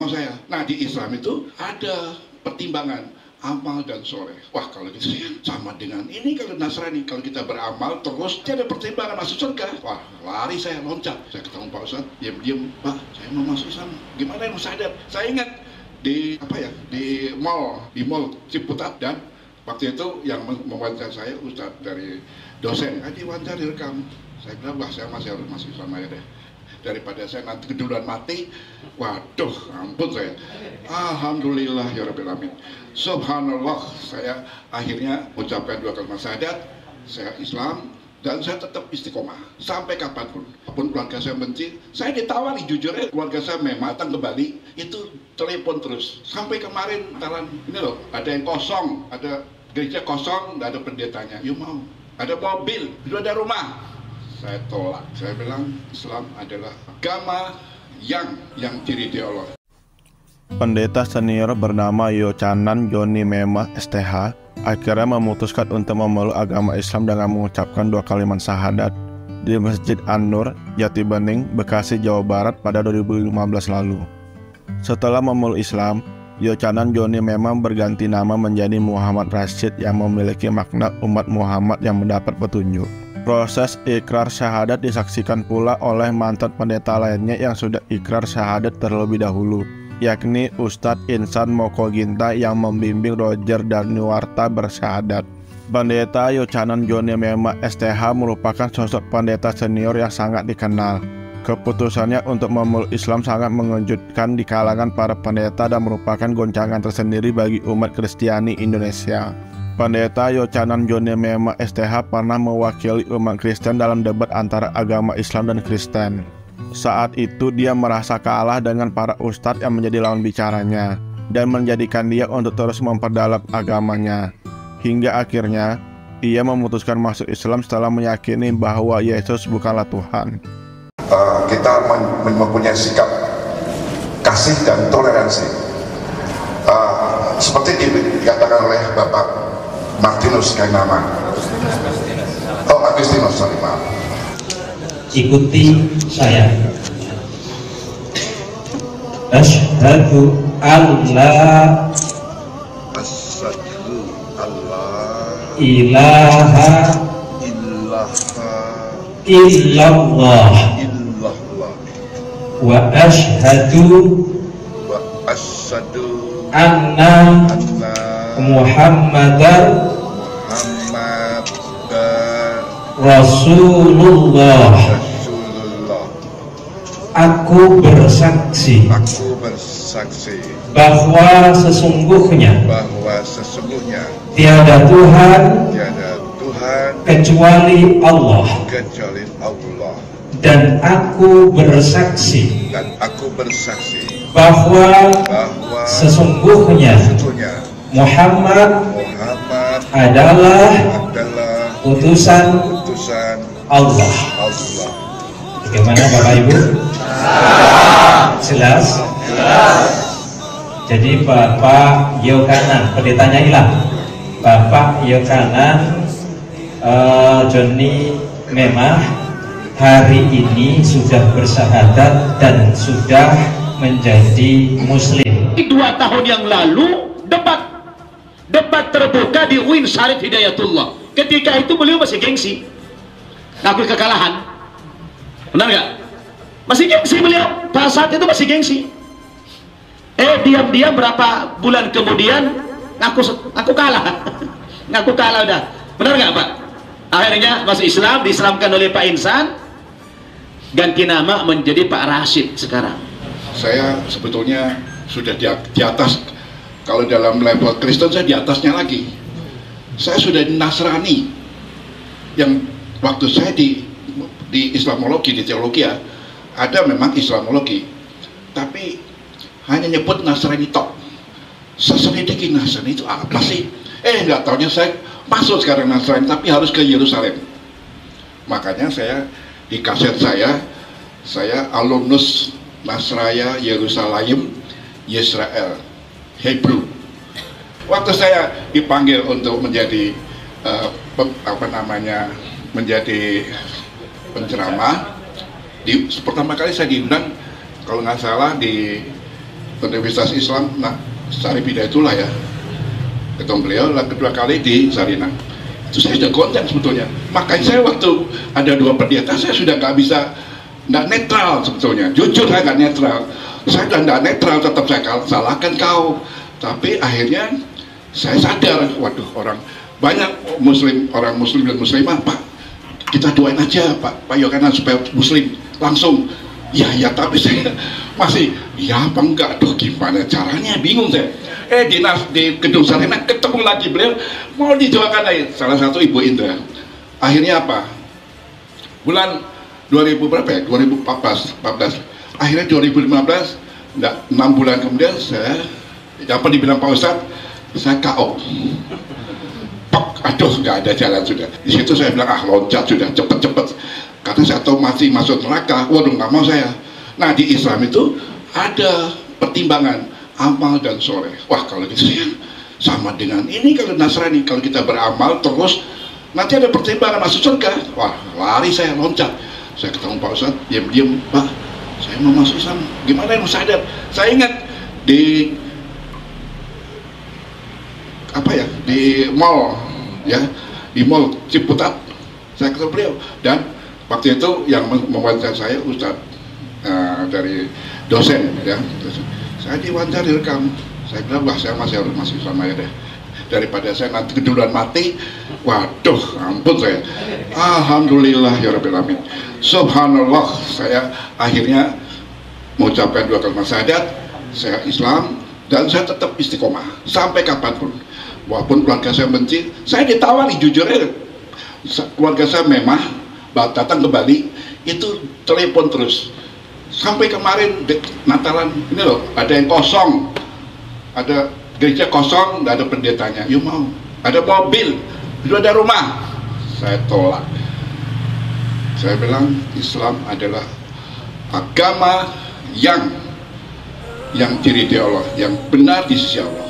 saya. Nah, di Islam itu ada pertimbangan amal dan soleh. Wah, kalau gitu saya sama dengan ini. Kalau Nasrani, kalau kita beramal terus ada pertimbangan masuk surga. Wah, lari saya, loncat. Saya ketemu Pak Ustadz, diam-diam, Pak, saya mau masuk sana. Gimana yang sadar? Saya ingat di di mall Ciputat, dan waktu itu yang mewawancara saya Ustadz dari dosen, diwawancara direkam. Saya bilang, wah, saya masih harus masuk sama ya deh, daripada saya nanti keduluan mati. Waduh, ampun saya. Alhamdulillah ya Rabbil Alamin. Subhanallah, saya akhirnya ucapkan 2 kalimat syahadat, saya Islam, dan saya tetap istiqomah sampai kapanpun. Walaupun keluarga saya benci, saya ditawari, jujur ya, keluarga saya datang ke Bali itu telepon terus. Sampai kemarin ini loh, ada yang kosong, ada gereja kosong, nggak ada pendetanya. Yuk mau, ada mobil, sudah ada rumah. Saya tolak. Saya bilang Islam adalah agama yang diridhoi Allah. Pendeta senior bernama Yochanan Joni Memah STH akhirnya memutuskan untuk memeluk agama Islam dengan mengucapkan 2 kalimat syahadat di Masjid An-Nur, Jati Bening, Bekasi, Jawa Barat pada 2015 lalu. Setelah memeluk Islam, Yochanan Joni Memah berganti nama menjadi Muhammad Rashid yang memiliki makna umat Muhammad yang mendapat petunjuk. Proses ikrar syahadat disaksikan pula oleh mantan pendeta lainnya yang sudah ikrar syahadat terlebih dahulu, yakni Ustadz Insan Mokoginta yang membimbing Roger Danuarta bersyahadat. Pendeta Yochanan Joni Memah STH merupakan sosok pendeta senior yang sangat dikenal. Keputusannya untuk memeluk Islam sangat mengejutkan di kalangan para pendeta dan merupakan goncangan tersendiri bagi umat Kristiani Indonesia. Pendeta Yochanan Joni Memah STH pernah mewakili umat Kristen dalam debat antara agama Islam dan Kristen. Saat itu dia merasa kalah dengan para ustadz yang menjadi lawan bicaranya dan menjadikan dia untuk terus memperdalam agamanya. Hingga akhirnya ia memutuskan masuk Islam setelah meyakini bahwa Yesus bukanlah Tuhan. Kita mempunyai sikap kasih dan toleransi, seperti dikatakan oleh Bapak Martinus Kainama. Agustinus, sorry, maaf. Ikuti saya. Asyhadu alla ilaha illallah wa asyhadu anna Muhammadar Rasulullah. Aku bersaksi bahwa sesungguhnya tiada Tuhan kecuali Allah, dan aku bersaksi bahwa sesungguhnya Muhammad adalah utusan Allah. Bagaimana Bapak Ibu? Jelas? Jadi Bapak Yochanan, pendetanya hilang. Bapak Yochanan Joni Memah hari ini sudah bersyahadat dan sudah menjadi Muslim. 2 tahun yang lalu debat terbuka di UIN Syarif Hidayatullah. Ketika itu beliau masih gengsi, ngaku kekalahan. Benar nggak? Masih gengsi beliau. Pada saat itu masih gengsi. Diam-diam berapa bulan kemudian ngaku kalah. Ngaku kalah udah. Benar nggak Pak? Akhirnya masuk Islam, diislamkan oleh Pak Insan, ganti nama menjadi Pak Rashid sekarang. Saya sebetulnya sudah di atas. Kalau dalam level Kristen saya di atasnya lagi. Saya sudah Nasrani. Yang waktu saya di Islamologi, di teologi ya, ada memang Islamologi, tapi hanya nyebut Nasrani tok. Saya selidiki Nasrani itu apa sih? Nggak taunya saya masuk sekarang Nasrani, tapi harus ke Yerusalem. Makanya saya di kaset saya alumnus Nasraya Yerusalem Yisrael Hebrew. Waktu saya dipanggil untuk menjadi menjadi penceramah, pertama kali saya diundang kalau nggak salah di Universitas Islam, nah Syarif Hidayatullah ya, ketemu beliau lah kedua kali di Sarinah. Itu saya sudah konten sebetulnya. Makanya saya waktu ada dua pendeta saya sudah nggak bisa, nggak netral sebetulnya. Jujur saya nggak netral. Saya sudah nggak netral, tetap saya salahkan kau. Tapi akhirnya saya sadar, waduh orang banyak orang muslim dan muslimah, Pak kita doain aja Pak Yohanan supaya muslim langsung. Ya tapi saya masih ya apa enggak, tuh gimana caranya, bingung saya. Di gedung Sarinah ketemu lagi beliau, mau didoakan aja salah satu Ibu Indra. Akhirnya apa, bulan 2000 berapa ya, 2014 akhirnya 2015, enggak 6 bulan kemudian saya apa dibilang Pak Ustadz, saya KO. Aduh nggak ada jalan sudah. Di situ saya bilang loncat sudah, cepet-cepet, karena saya tahu masih masuk neraka. Waduh nggak mau saya. Nah di Islam itu ada pertimbangan amal dan soleh. Wah kalau gitu ya sama dengan ini kalau Nasrani, kalau kita beramal terus nanti ada pertimbangan masuk surga. Wah lari saya, loncat. Saya ketemu Pak Ustadz, diam-diam, Pak saya mau masuk Islam, gimana yang sadar. Saya ingat di mall ya, di mall Ciputat saya ketemu beliau, dan waktu itu yang mewawancara saya Ustadz dari dosen ya, saya diwawancara rekam. Saya bilang wah saya masih harus masuk sama ya deh, daripada saya nanti keduluan mati. Waduh ampun saya, alhamdulillah ya rabbil alamin, subhanallah. Saya akhirnya mengucapkan 2 kalimat syahadat, saya Islam, dan saya tetap istiqomah sampai kapanpun. Walaupun keluarga saya benci, saya ditawari jujur aja. Keluarga saya memang datang ke Bali itu telepon terus. Sampai kemarin Natalan ini loh, ada yang kosong, ada gereja kosong, nggak ada pendetanya. Yuk mau, ada mobil, itu ada rumah. Saya tolak. Saya bilang Islam adalah agama yang diridhai Allah, yang benar di sisi Allah.